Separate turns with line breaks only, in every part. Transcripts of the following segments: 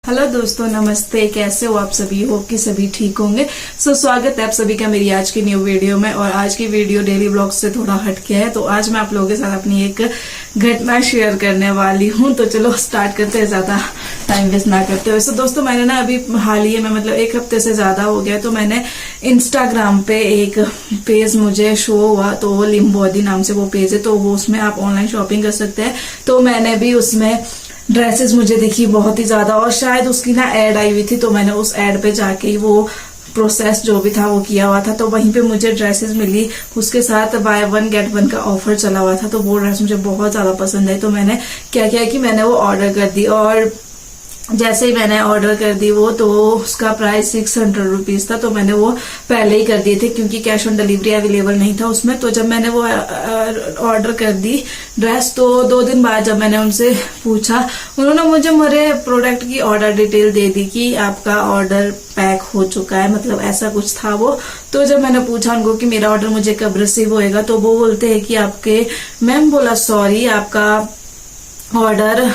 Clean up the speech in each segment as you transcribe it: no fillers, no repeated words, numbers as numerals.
Hello दोस्तों, नमस्ते। कैसे हो आप सभी? हो कि सभी ठीक होंगे। स्वागत है आप सभी का मेरी आज की न्यू वीडियो में। और आज की वीडियो डेली ब्लॉग से थोड़ा हटके है, तो आज मैं आप लोगों के साथ अपनी एक घटना शेयर करने वाली हूँ। तो चलो स्टार्ट करते हैं, ज्यादा टाइम वेस्ट ना करते हुए। दोस्तों, मैंने ना अभी हाल ही में मतलब एक हफ्ते से ज्यादा हो गया, तो मैंने इंस्टाग्राम पे एक पेज मुझे शो हुआ, तो लिम्बोदी नाम से वो पेज है। तो वो उसमें आप ऑनलाइन शॉपिंग कर सकते हैं। तो मैंने भी उसमें ड्रेसेस मुझे दिखी बहुत ही ज्यादा, और शायद उसकी ना एड आई हुई थी, तो मैंने उस एड पे जाके ही वो प्रोसेस जो भी था वो किया हुआ था। तो वहीं पे मुझे ड्रेसेस मिली, उसके साथ बाय वन गेट वन का ऑफर चला हुआ था। तो वो ड्रेस मुझे बहुत ज्यादा पसंद आई। तो मैंने क्या किया कि मैंने वो ऑर्डर कर दी, और जैसे ही मैंने ऑर्डर कर दी वो, तो उसका प्राइस 600 रुपीज था। तो मैंने वो पहले ही कर दिए थे, क्योंकि कैश ऑन डिलीवरी अवेलेबल नहीं था उसमें। तो जब मैंने वो ऑर्डर कर दी ड्रेस, तो 2 दिन बाद जब मैंने उनसे पूछा, उन्होंने मुझे मेरे प्रोडक्ट की ऑर्डर डिटेल दे दी कि आपका ऑर्डर पैक हो चुका है, मतलब ऐसा कुछ था वो। तो जब मैंने पूछा उनको कि मेरा ऑर्डर मुझे कब रिसीव होएगा, तो वो बोलते हैं कि आपके, मैम बोला सॉरी, आपका ऑर्डर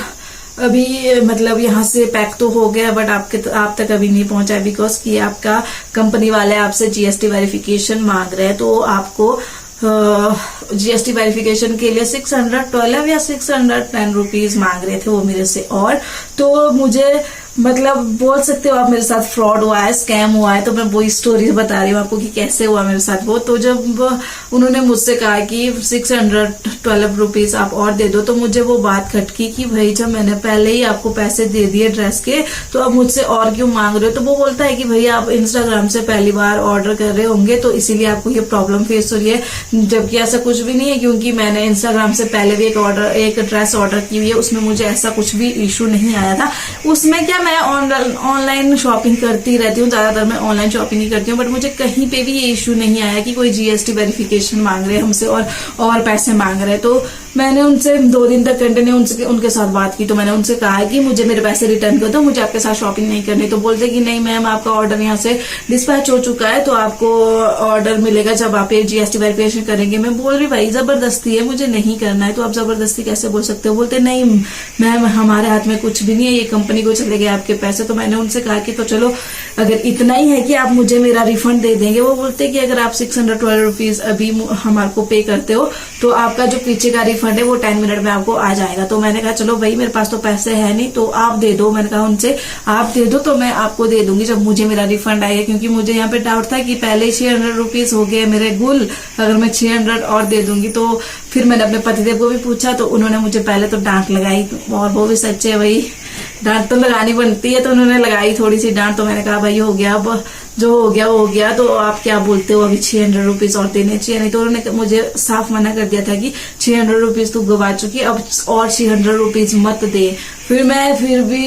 अभी मतलब यहाँ से पैक तो हो गया, बट आप तक अभी नहीं पहुंचा, बिकॉज कि आपका कंपनी वाले आपसे जीएसटी वेरिफिकेशन मांग रहे हैं। तो आपको जीएसटी वेरिफिकेशन के लिए 612 या 610 रुपीज मांग रहे थे वो मेरे से। और तो मुझे मतलब बोल सकते हो आप मेरे साथ फ्रॉड हुआ है, स्कैम हुआ है। तो मैं वही स्टोरी बता रही हूँ आपको कि कैसे हुआ मेरे साथ वो। तो जब उन्होंने मुझसे कहा कि 612 रुपीज आप और दे दो, तो मुझे वो बात खटकी कि भाई जब मैंने पहले ही आपको पैसे दे दिए ड्रेस के, तो अब मुझसे और क्यों मांग रहे हो। तो वो बोलता है कि भैया आप इंस्टाग्राम से पहली बार ऑर्डर कर रहे होंगे, तो इसीलिए आपको ये प्रॉब्लम फेस हो रही है। जबकि ऐसा कुछ भी नहीं है, क्योंकि मैंने इंस्टाग्राम से पहले भी एक ड्रेस ऑर्डर की हुई है, उसमें मुझे ऐसा कुछ भी इशू नहीं आया था। उसमें क्या, मैं ऑनलाइन शॉपिंग करती रहती हूँ, ज्यादातर मैं ऑनलाइन शॉपिंग ही करती हूँ, बट मुझे कहीं पे भी ये इशू नहीं आया कि कोई जीएसटी वेरिफिकेशन मांग रहे हैं हमसे और पैसे मांग रहे हैं। तो मैंने उनसे 2 दिन तक कंटिन्यू उनके साथ बात की। तो मैंने उनसे कहा कि मुझे मेरे पैसे रिटर्न कर दो, मुझे आपके साथ शॉपिंग नहीं करनी। तो बोलते कि नहीं मैम, आपका ऑर्डर यहाँ से डिस्पैच हो चुका है, तो आपको ऑर्डर मिलेगा जब आप ये जीएसटी वेरिफिकेशन करेंगे। मैं बोल रही भाई जबरदस्ती है, मुझे नहीं करना है, तो आप जबरदस्ती कैसे बोल सकते हो। बोलते नहीं मैम, हमारे हाथ में कुछ भी नहीं है, ये कंपनी को चले गए आपके पैसे। तो मैंने उनसे कहा कि तो चलो अगर इतना ही है कि आप मुझे मेरा रिफंड दे देंगे। वो बोलते कि अगर आप 612 रुपीज अभी हमारे को पे करते हो, तो आपका जो पीछे का रिफंड है वो 10 मिनट में आपको आ जाएगा। तो मैंने कहा चलो भाई, मेरे पास तो पैसे है नहीं, तो आप दे दो। मैंने कहा उनसे आप दे दो, तो मैं आपको दे दूंगी जब मुझे मेरा रिफंड आएगा। क्योंकि मुझे यहाँ पे डाउट था कि पहले 600 रुपीज हो गए मेरे गुल, अगर मैं 600 और दे दूंगी। तो फिर मैंने अपने पतिदेव को भी पूछा, तो उन्होंने मुझे पहले तो डांट लगाई, और वो भी सच्चे है भाई, डांट तो लगानी बनती है। तो उन्होंने लगाई थोड़ी सी डांट। तो मैंने कहा भाई हो गया, अब जो हो गया हो गया, तो आप क्या बोलते हो, अभी 600 रुपीज और देने चाहिए। नहीं तो उन्होंने मुझे साफ मना कर दिया था कि 600 रुपीज तू गवा चुकी, अब और 600 रुपीज मत दे। फिर भी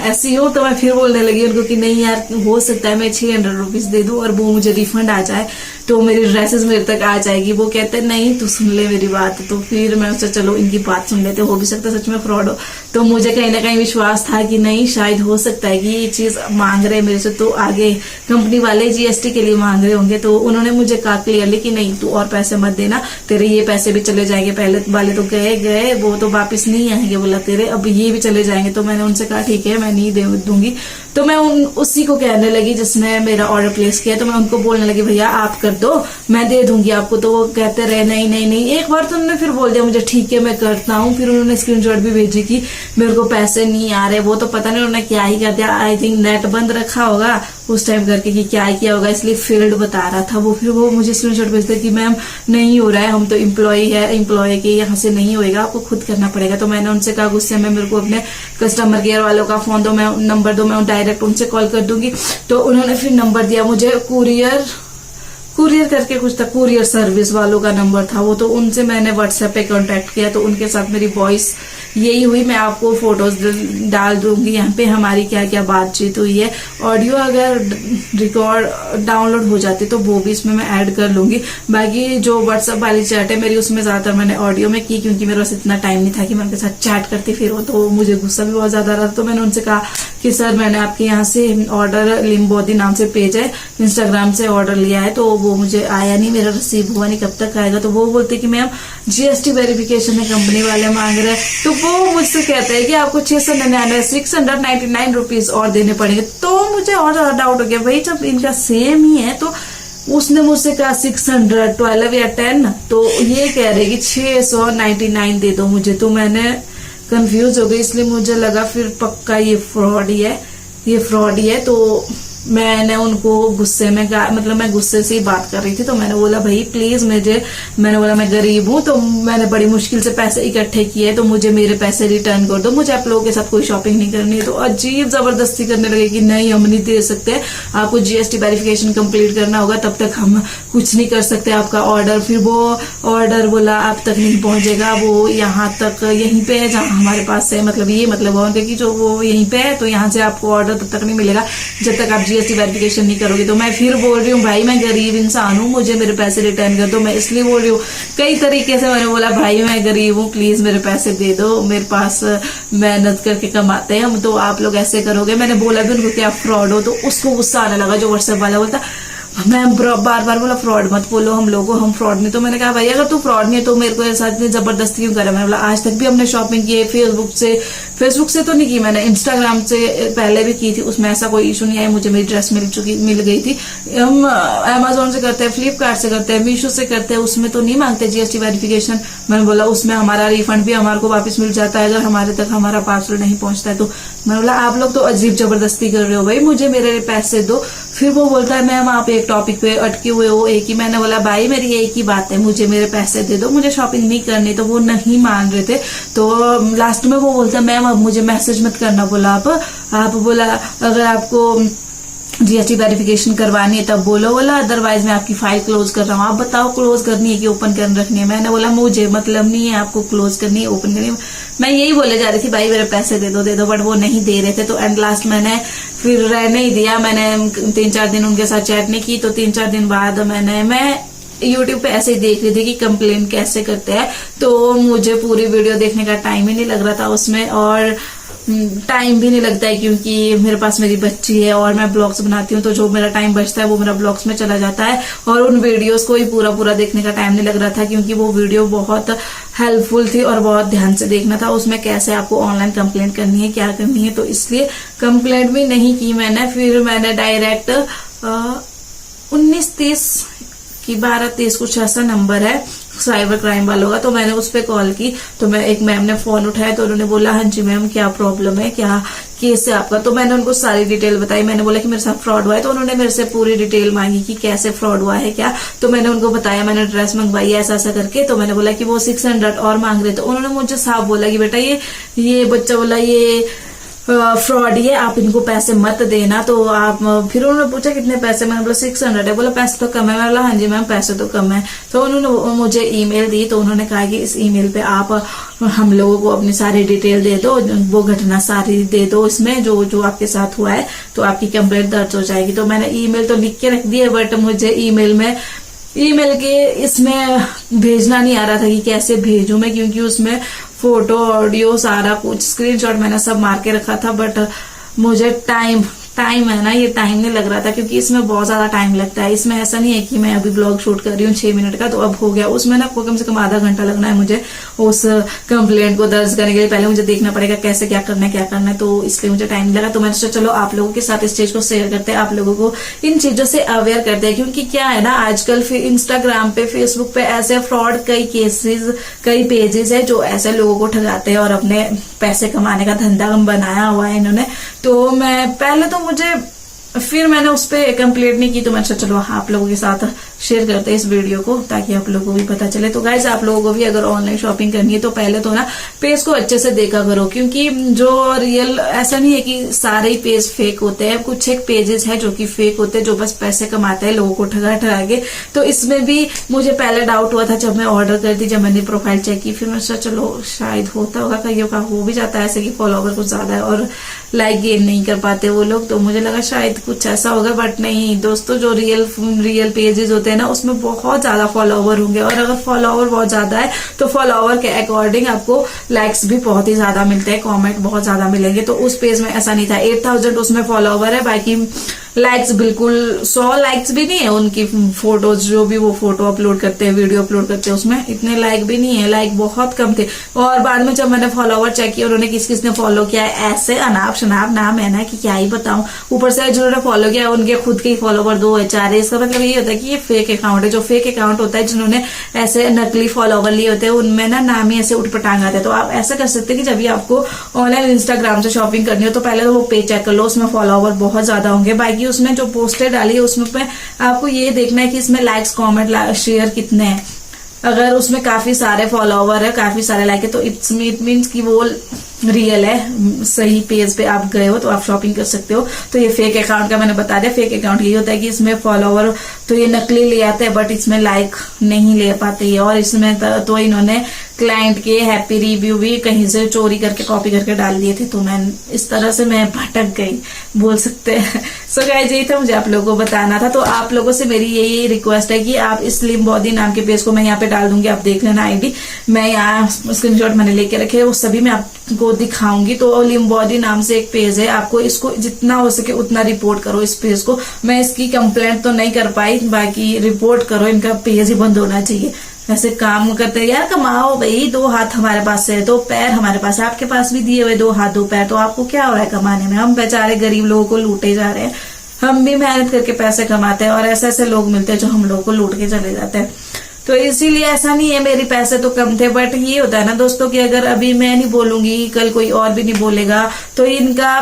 ऐसी हूँ, तो मैं फिर बोलने लगी उनको कि नहीं यार, हो सकता है मैं 600 रुपीज दे दूं और वो मुझे रिफंड आ जाए, तो मेरी ड्रेसेस मेरे तक आ जाएगी। वो कहते नहीं तू सुन ले मेरी बात। तो फिर मैं उससे चलो इनकी बात सुन लेते, हो भी सकता है सच में फ्रॉड हो। तो मुझे कहीं ना कहीं विश्वास था कि नहीं, शायद हो सकता है कि ये चीज मांग रहे मेरे से, तो आगे कंपनी वाले जीएसटी के लिए मांग रहे होंगे। तो उन्होंने मुझे कहा क्लियरली कि नहीं तू और पैसे मत देना, तेरे ये पैसे भी चले जाएंगे, पहले वाले तो गए, वो तो वापिस नहीं आएंगे, बोला तेरे अब ये भी चले जाएंगे। तो मैंने उनसे कहा ठीक है, मैं नहीं दूंगी। तो मैं उसी को कहने लगी जिसने मेरा ऑर्डर प्लेस किया। तो मैं उनको बोलने लगी भैया आप कर दो, मैं दे दूंगी आपको। तो वो कहते रहे नहीं नहीं नहीं। एक बार तो उन्होंने फिर बोल दिया मुझे ठीक है मैं करता हूँ। फिर उन्होंने स्क्रीनशॉट भी भेजी कि मेरे को पैसे नहीं आ रहे। वो तो पता नहीं उन्होंने क्या ही कर दिया, आई थिंक नेट बंद रखा होगा उस टाइम करके कि क्या किया होगा, इसलिए फेल्ड बता रहा था वो। फिर वो मुझे स्क्रीनशॉट भेजते कि मैम नहीं हो रहा है, हम तो एम्प्लॉय के यहाँ से नहीं होएगा, आपको खुद करना पड़ेगा। तो मैंने उनसे कहा गुस्से में मेरे को अपने कस्टमर केयर वालों का फोन दो, मैं नंबर दो, मैं डायरेक्ट उनसे कॉल कर दूंगी। तो उन्होंने फिर नंबर दिया मुझे, कुरियर करके कुछ था, कुरियर सर्विस वालों का नंबर था वो। तो उनसे मैंने व्हाट्सएप पे कांटेक्ट किया, तो उनके साथ मेरी वॉइस यही हुई। मैं आपको फोटोज डाल दूंगी यहाँ पे हमारी क्या क्या बातचीत हुई है। ऑडियो अगर रिकॉर्ड डाउनलोड हो जाती तो वो भी इसमें मैं ऐड कर लूंगी। बाकी जो व्हाट्सएप वाली चैट है मेरी, उसमें ज्यादातर मैंने ऑडियो में की, क्योंकि मेरे पास इतना टाइम नहीं था कि मैं उनके साथ चैट करती फिर वो, तो मुझे गुस्सा भी बहुत ज्यादा रहा। तो मैंने उनसे कहा कि सर मैंने आपके यहाँ से ऑर्डर, लिम्बोदी नाम से पेज है, इंस्टाग्राम से ऑर्डर लिया है। तो वो मुझे आया नहीं, मेरा रिसीव हुआ नहीं, कब तक आएगा। तो वो बोलते कि मैम GST वेरिफिकेशन है, कंपनी वाले मांग रहे हैं। तो वो मुझसे कहते हैं कि आपको 699 रुपीज और देने पड़ेंगे। तो मुझे और ज्यादा डाउट हो गया, भाई जब इनका सेम ही है तो उसने मुझसे कहा 612 या 10, तो ये कह रहे कि 699 दे दो मुझे। तो मैंने कंफ्यूज हो गई, इसलिए मुझे लगा फिर पक्का ये फ्रॉड ही है। तो मैंने उनको गुस्से में मतलब मैं गुस्से से ही बात कर रही थी। तो मैंने बोला भाई प्लीज मैंने बोला मैं गरीब हूँ, तो मैंने बड़ी मुश्किल से पैसे इकट्ठे किए, तो मुझे मेरे पैसे रिटर्न कर दो, मुझे आप लोगों के साथ कोई शॉपिंग नहीं करनी है। तो अजीब जबरदस्ती करने लगे कि नहीं हम नहीं दे सकते, आपको GST वेरिफिकेशन कंप्लीट करना होगा, तब तक हम कुछ नहीं कर सकते आपका ऑर्डर। फिर वो ऑर्डर बोला आप तक नहीं पहुंचेगा, वो यहाँ तक यहीं पे है जहाँ हमारे पास है, मतलब ये मतलब उनका कि जो वो यहीं पे है, तो यहाँ से आपको ऑर्डर तब तक नहीं मिलेगा जब तक आप GST वेरिफिकेशन नहीं करोगे। तो मैं फिर बोल रही हूँ भाई मैं गरीब इंसान हूँ, मुझे मेरे पैसे रिटर्न कर दो। मैं इसलिए बोल रही हूँ, कई तरीके से मैंने बोला भाई मैं गरीब हूँ, प्लीज मेरे पैसे दे दो, मेरे पास मेहनत करके कमाते हैं हम, तो आप लोग ऐसे करोगे। मैंने बोला भी उनको कि आप फ्रॉड हो, तो उसको गुस्सा आने लगा जो व्हाट्सएप वाला बोलता। मैं बार बार बोला फ्रॉड मत बोलो हम लोगों, हम फ्रॉड नहीं। तो मैंने कहा भाई अगर तू फ्रॉड नहीं है तो मेरे को ऐसा इतनी जबरदस्ती क्यों करा। मैंने बोला आज तक भी हमने शॉपिंग की है फेसबुक से तो नहीं की, मैंने इंस्टाग्राम से पहले भी की थी, उसमें ऐसा कोई इशू नहीं आया, मुझे मेरी ड्रेस मिल गई थी। हम अमेजोन से करते हैं, फ्लिपकार्ट से करते हैं, मीशो से करते हैं, उसमें तो नहीं मांगते GST वेरिफिकेशन। मैंने बोला उसमें हमारा रिफंड भी हमारे को वापस मिल जाता है अगर हमारे तक हमारा पार्सल नहीं पहुंचता है। तो मैंने बोला आप लोग तो अजीब जबरदस्ती कर रहे हो भाई, मुझे मेरे पैसे दो। फिर वो बोलता है मैम आप एक टॉपिक पे अटके हुए हो एक ही। मैंने बोला भाई मेरी एक ही बात है, मुझे मेरे पैसे दे दो, मुझे शॉपिंग नहीं करनी। तो वो नहीं मान रहे थे। तो लास्ट में वो बोलता है मैम अब मुझे मैसेज मत करना, बोला आप बोला अगर आपको GST वेरिफिकेशन करवानी है तब बोला अदरवाइज मैं आपकी फाइल क्लोज कर रहा हूँ। आप बताओ क्लोज करनी है कि ओपन कर रखनी है। मैंने बोला मुझे मतलब नहीं है, आपको क्लोज करनी है ओपन करनी है। मैं यही बोले जा रही थी भाई मेरे पैसे दे दो, बट वो नहीं दे रहे थे। तो एंड लास्ट मैंने फिर रहने ही दिया, मैंने 3-4 दिन उनके साथ चैट नहीं की। तो 3-4 दिन बाद मैं YouTube पे ऐसे ही देख रही थी कि कंप्लेन कैसे करते हैं। तो मुझे पूरी वीडियो देखने का टाइम ही नहीं लग रहा था उसमें, और टाइम भी नहीं लगता है क्योंकि मेरे पास मेरी बच्ची है और मैं ब्लॉग्स बनाती हूँ, तो जो मेरा टाइम बचता है वो मेरा ब्लॉग्स में चला जाता है। और उन वीडियोस को ही पूरा देखने का टाइम नहीं लग रहा था क्योंकि वो वीडियो बहुत हेल्पफुल थी और बहुत ध्यान से देखना था उसमें कैसे आपको ऑनलाइन कंप्लेंट करनी है, क्या करनी है। तो इसलिए कंप्लेंट भी नहीं की मैंने। फिर मैंने डायरेक्ट 1930 की 12-30 कुछ ऐसा नंबर है साइबर क्राइम वालों का, तो मैंने उस पर कॉल की। तो मैं एक मैम ने फोन उठाया, तो उन्होंने बोला हाँ जी मैम क्या प्रॉब्लम है, क्या केस है आपका। तो मैंने उनको सारी डिटेल बताई। मैंने बोला कि मेरे साथ फ्रॉड हुआ है। तो उन्होंने मेरे से पूरी डिटेल मांगी कि कैसे फ्रॉड हुआ है क्या। तो मैंने उनको बताया मैंने ड्रेस मंगवाई है ऐसा करके। तो मैंने बोला कि वो 600 और मांग रहे। तो उन्होंने मुझे साफ बोला कि बेटा ये बच्चा बोला ये फ्रॉड ही है, आप इनको पैसे मत देना। तो आप फिर उन्होंने पूछा कितने पैसे, मैंने बोला 600 है। बोला पैसे तो कम है। मैं बोला हाँ जी मैम पैसे तो कम है। तो उन्होंने मुझे ईमेल दी। तो उन्होंने कहा कि इस ईमेल पे आप हम लोगों को अपनी सारी डिटेल दे दो, वो घटना सारी दे दो इसमें जो आपके साथ हुआ है, तो आपकी कंप्लेंट दर्ज हो जाएगी। तो मैंने ईमेल तो लिख के रख दी है, बट मुझे ईमेल के इसमें भेजना नहीं आ रहा था कि कैसे भेजूं मैं, क्योंकि उसमें फोटो ऑडियो सारा कुछ स्क्रीनशॉट मैंने सब मार के रखा था। बट मुझे टाइम है ना, ये टाइम नहीं लग रहा था क्योंकि इसमें बहुत ज्यादा टाइम लगता है। इसमें ऐसा नहीं है कि मैं अभी ब्लॉग शूट कर रही हूँ 6 मिनट का तो अब हो गया। उसमें ना कम से कम आधा घंटा लगना है मुझे उस कंप्लेंट को दर्ज करने के लिए। पहले मुझे देखना पड़ेगा कैसे क्या करना है, तो इसलिए मुझे टाइम लगा। तो मैंने सोचा चलो आप लोगों के साथ इस चीज को शेयर करते हैं, आप लोगों को इन चीजों से अवेयर करते हैं। क्योंकि क्या है ना, आजकल फिर इंस्टाग्राम पे फेसबुक पे ऐसे फ्रॉड कई पेजेस है जो ऐसे लोगों को ठगाते हैं और अपने पैसे कमाने का धंधा बनाया हुआ है इन्होंने। तो फिर मैंने उस पर कंप्लेंट नहीं की। तो मैंने सोचा चलो आप लोगों के साथ शेयर करते हैं इस वीडियो को ताकि आप लोगों को भी पता चले। तो गाइज आप लोगों को भी अगर ऑनलाइन शॉपिंग करनी है तो पहले तो ना पेज को अच्छे से देखा करो, क्योंकि जो रियल ऐसा नहीं है कि सारे ही पेज फेक होते हैं। कुछ एक पेजेस है जो कि फेक होते हैं, जो बस पैसे कमाते हैं लोगों को ठगा के। तो इसमें भी मुझे पहले डाउट हुआ था जब मैं ऑर्डर करती, जब मैंने प्रोफाइल चेक की। फिर मैं सोचा चलो शायद होता होगा, कईयों का हो भी जाता है ऐसे कि फॉलोवर कुछ ज्यादा है और लाइक गेन नहीं कर पाते वो लोग। तो मुझे लगा शायद कुछ ऐसा होगा, बट नहीं दोस्तों, जो रियल पेजेस होते हैं ना उसमें बहुत ज्यादा फॉलोवर होंगे। और अगर फॉलोवर बहुत ज्यादा है तो फॉलोवर के अकॉर्डिंग आपको लाइक्स भी बहुत ही ज्यादा मिलते हैं, कमेंट बहुत ज्यादा मिलेंगे। तो उस पेज में ऐसा नहीं था। 8000 उसमें फॉलोवर है, बाकी लाइक्स बिल्कुल 100 लाइक्स भी नहीं है उनकी फोटोज, जो भी वो फोटो अपलोड करते हैं, वीडियो अपलोड करते हैं, उसमें इतने लाइक भी नहीं है, लाइक बहुत कम थे। और बाद में जब मैंने फॉलोवर चेक किया उन्होंने किस किसने फॉलो किया है, ऐसे अनाप शनाप नाम है ना कि क्या ही बताऊं। ऊपर से जिन्होंने फॉलो किया उनके खुद के ही फॉलोवर 2 है 4 है। इसका मतलब ये होता है कि ये फेक अकाउंट है। जो फेक अकाउंट होता है, जिन्होंने ऐसे नकली फॉलोवर लिए होते हैं, उनमें ना नाम ही ऐसे उठपटांग आते हैं। तो आप ऐसा कर सकते हैं कि जब भी आपको ऑनलाइन इंस्टाग्राम से शॉपिंग करनी हो तो पहले तो वो पेज चेक कर लो, उसमें फॉलोवर बहुत ज्यादा होंगे। बाकी उसमें जो पोस्टर डाली है उसमें आपको ये देखना है कि इसमें लाइक्स कमेंट शेयर कितने हैं। अगर उसमें काफी सारे फॉलोवर है, काफी सारे लाइक है, तो इट मीन्स कि वो रियल है, सही पेज पे आप गए हो तो आप शॉपिंग कर सकते हो। तो ये फेक अकाउंट का मैंने बता दिया। फेक अकाउंट ये होता है कि इसमें फॉलोवर तो ये नकली ले आते हैं बट इसमें लाइक नहीं ले पाते ये। और इसमें तो इन्होंने क्लाइंट के हैप्पी रिव्यू भी कहीं से चोरी करके कॉपी करके डाल दिए थे। तो मैं इस तरह से मैं भटक गई बोल सकते हैं। सो गाइस यही था मुझे आप लोगों को बताना था। तो आप लोगों से मेरी यही रिक्वेस्ट है कि आप स्लिम बॉडी नाम के पेज को मैं यहाँ पे डाल दूंगी, आप देख लेना आईडी। मैं यहाँ स्क्रीनशॉट मैंने लेके रखे वो सभी मैं आपको दिखाऊंगी। तो स्लिम बॉडी नाम से एक पेज है, आपको इसको जितना हो सके उतना रिपोर्ट करो इस पेज को। मैं इसकी कंप्लेंट तो नहीं कर पाई, बाकी रिपोर्ट करो, इनका पेज ही बंद होना चाहिए। ऐसे काम करते हैं यार, कमाओ भाई, 2 हाथ हमारे पास है, 2 पैर हमारे पास है, आपके पास भी दिए हुए 2 हाथ 2 पैर, तो आपको क्या हो रहा है कमाने में? हम बेचारे गरीब लोगों को लूटे जा रहे हैं। हम भी मेहनत करके पैसे कमाते हैं और ऐसे ऐसे लोग मिलते हैं जो हम लोगों को लूट के चले जाते हैं। तो इसीलिए ऐसा नहीं है मेरे पैसे तो कम थे, बट ये होता है ना दोस्तों कि अगर अभी मैं नहीं बोलूंगी कल कोई और भी नहीं बोलेगा तो इनका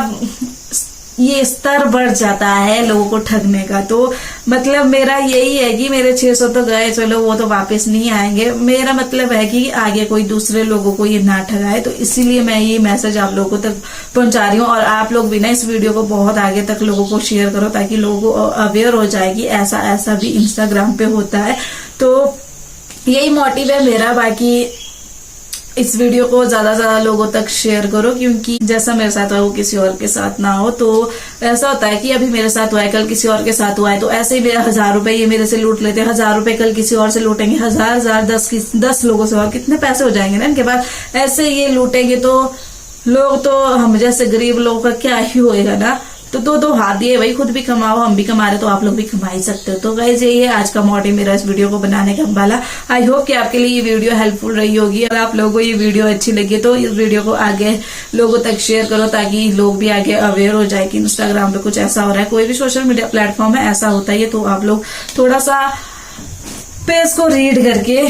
ये स्तर बढ़ जाता है लोगों को ठगने का। तो मतलब मेरा यही है कि मेरे 600 तो गए, चलो वो तो वापस नहीं आएंगे। मेरा मतलब है कि आगे कोई दूसरे लोगों को ये ना ठगाए। तो इसीलिए मैं ये मैसेज आप लोगों तक पहुंचा रही हूँ। और आप लोग भी ना इस वीडियो को बहुत आगे तक लोगों को शेयर करो ताकि लोगों को अवेयर हो जाए कि ऐसा ऐसा भी इंस्टाग्राम पे होता है। तो यही मोटिव है मेरा। बाकी इस वीडियो को ज्यादा से ज्यादा लोगों तक शेयर करो, क्योंकि जैसा मेरे साथ हुआ वो किसी और के साथ ना हो। तो ऐसा होता है कि अभी मेरे साथ हुआ है, कल किसी और के साथ हुआ है, तो ऐसे ही मेरा 1000 रुपए ये मेरे से लूट लेते हैं, 1000 रुपए कल किसी और से लूटेंगे, 1000 10 लोगों से, और कितने पैसे हो जाएंगे ना इनके पास। ऐसे ये लूटेंगे तो लोग, तो हम जैसे गरीब लोगों का क्या ही होएगा ना। तो 2 हाथ दिए भाई, खुद भी कमाओ, हम भी कमा रहे, तो आप लोग भी कमा ही सकते हो। तो गाइस यही है आज का मोटिव मेरा इस वीडियो को बनाने का वाला। आई होप कि आपके लिए ये वीडियो हेल्पफुल रही होगी। अगर आप लोगों को ये वीडियो अच्छी लगी तो इस वीडियो को आगे लोगों तक शेयर करो ताकि लोग भी आगे अवेयर हो जाए कि इंस्टाग्राम पे कुछ ऐसा हो रहा है। कोई भी सोशल मीडिया प्लेटफॉर्म है ऐसा होता है, तो आप लोग थोड़ा सा पेज को रीड करके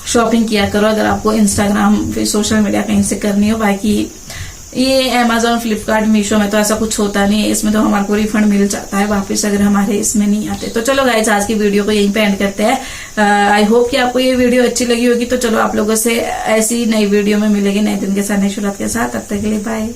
शॉपिंग किया करो अगर आपको इंस्टाग्राम पे सोशल मीडिया कहीं से करनी हो। बाकी ये अमेजोन, फ्लिपकार्ट, मीशो में तो ऐसा कुछ होता नहीं है। इसमें तो हमारे को रिफंड मिल जाता है वापस अगर हमारे इसमें नहीं आते। तो चलो गाइस आज की वीडियो को यहीं पे एंड करते हैं। आई होप कि आपको ये वीडियो अच्छी लगी होगी। तो चलो आप लोगों से ऐसी नई वीडियो में मिलेगी नए दिन के साथ, नई शुरुआत के साथ। तब तक के लिए बाय।